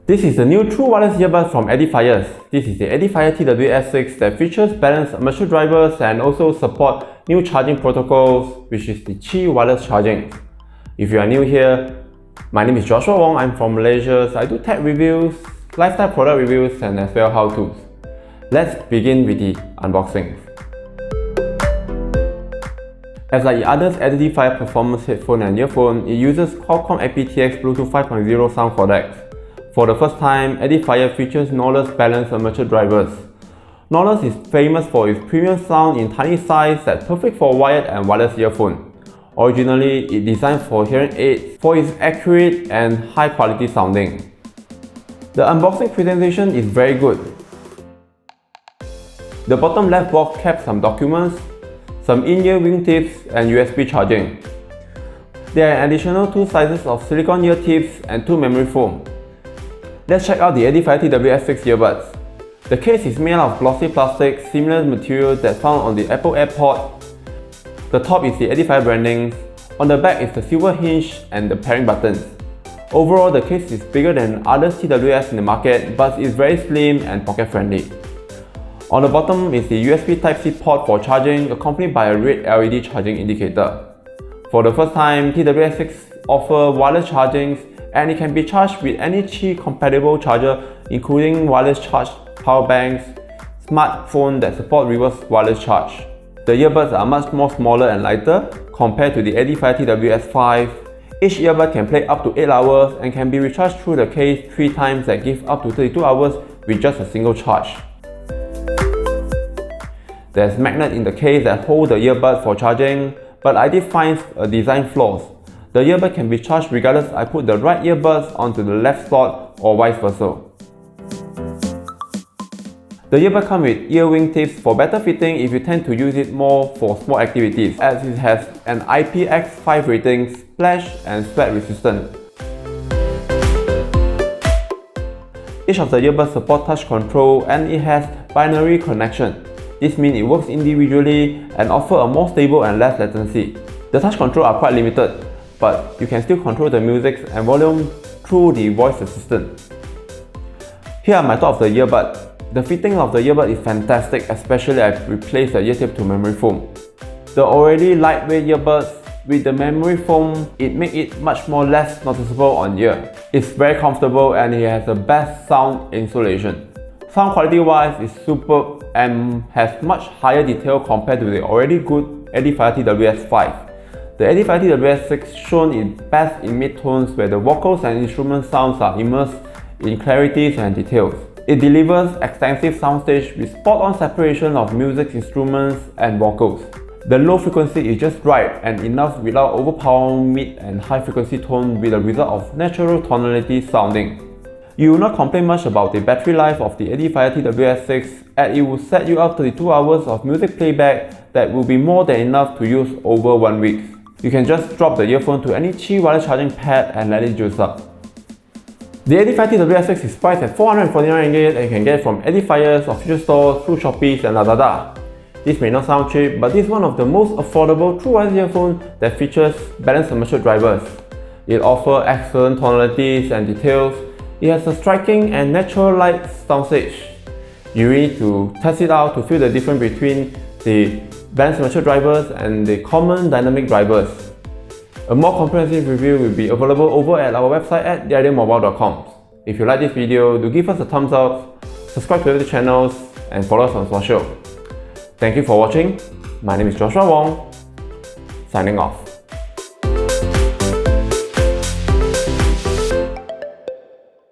This is the new true wireless earbud from Edifier. This is the Edifier TWS6 that features balanced armature drivers and also support new charging protocols, which is the Qi wireless charging. If you are new here, my name is Joshua Wong. I'm from Malaysia. So I do tech reviews, lifestyle product reviews, and as well how-tos. Let's begin with the unboxing. As like the other Edifier performance headphone and earphone, it uses Qualcomm aptX Bluetooth 5.0 sound codecs. For the first time, Edifier features Knowles balanced armature drivers. Knowles is famous for its premium sound in tiny size that's perfect for wired and wireless earphone. Originally, it designed for hearing aids for its accurate and high quality sounding. The unboxing presentation is very good. The bottom left box kept some documents, some in-ear wingtips, and USB charging. There are additional 2 sizes of silicone ear tips and 2 memory foam. Let's check out the Edifier TWS6 earbuds. The case is made of glossy plastic, similar material that's found on the Apple AirPod. The top is the Edifier branding. On the back is the silver hinge and the pairing buttons. Overall, the case is bigger than other TWS in the market, but it's very slim and pocket-friendly. On the bottom is the USB Type-C port for charging, accompanied by a red LED charging indicator. For the first time, TWS6 offers wireless charging, and it can be charged with any Qi-compatible charger, including wireless charge power banks, smartphones that support reverse wireless charge. The earbuds are much more smaller and lighter compared to the Edifier TWS5. Each earbud can play up to 8 hours and can be recharged through the case 3 times that give up to 32 hours with just a single charge. There's magnet in the case that hold the earbud for charging, but I did find a design flaws. The earbud can be charged regardless I put the right earbuds onto the left slot or vice versa. The earbud comes with ear wing tips for better fitting if you tend to use it more for small activities, as it has an IPX5 rating, splash and sweat resistant. Each of the earbuds support touch control and it has binary connection. This means it works individually and offers a more stable and less latency. The touch controls are quite limited, but you can still control the music and volume through the voice assistant. Here are my thoughts of the earbud. The fitting of the earbud is fantastic, especially I replaced the ear tip to memory foam. The already lightweight earbuds with the memory foam, it makes it much more less noticeable on ear. It's very comfortable and it has the best sound insulation. Sound quality wise is superb and has much higher detail compared to the already good Edifier TWS5. The Edifier TWS6 shown its best in mid-tones where the vocals and instrument sounds are immersed in clarities and details. It delivers extensive soundstage with spot-on separation of music instruments and vocals. The low frequency is just right and enough without overpowering mid and high frequency tone with the result of natural tonality sounding. You will not complain much about the battery life of the Edifier TWS6 as it will set you up 32 hours of music playback that will be more than enough to use over 1 week. You can just drop the earphone to any Qi wireless charging pad and let it juice up. The Edifier TWS6 is priced at 449 ringgit and you can get it from Edifier's official store through Shopee and Lazada. This may not sound cheap, but this is one of the most affordable true wireless earphones that features balanced armature drivers. It offers excellent tonalities and details. It has a striking and natural light soundstage. You need to test it out to feel the difference between the balanced armature drivers and the common dynamic drivers. A more comprehensive review will be available over at our website at theidea.mobile.com. If you like this video, do give us a thumbs up, subscribe to the channels, and follow us on social. Thank you for watching. My name is Joshua Wong, signing off.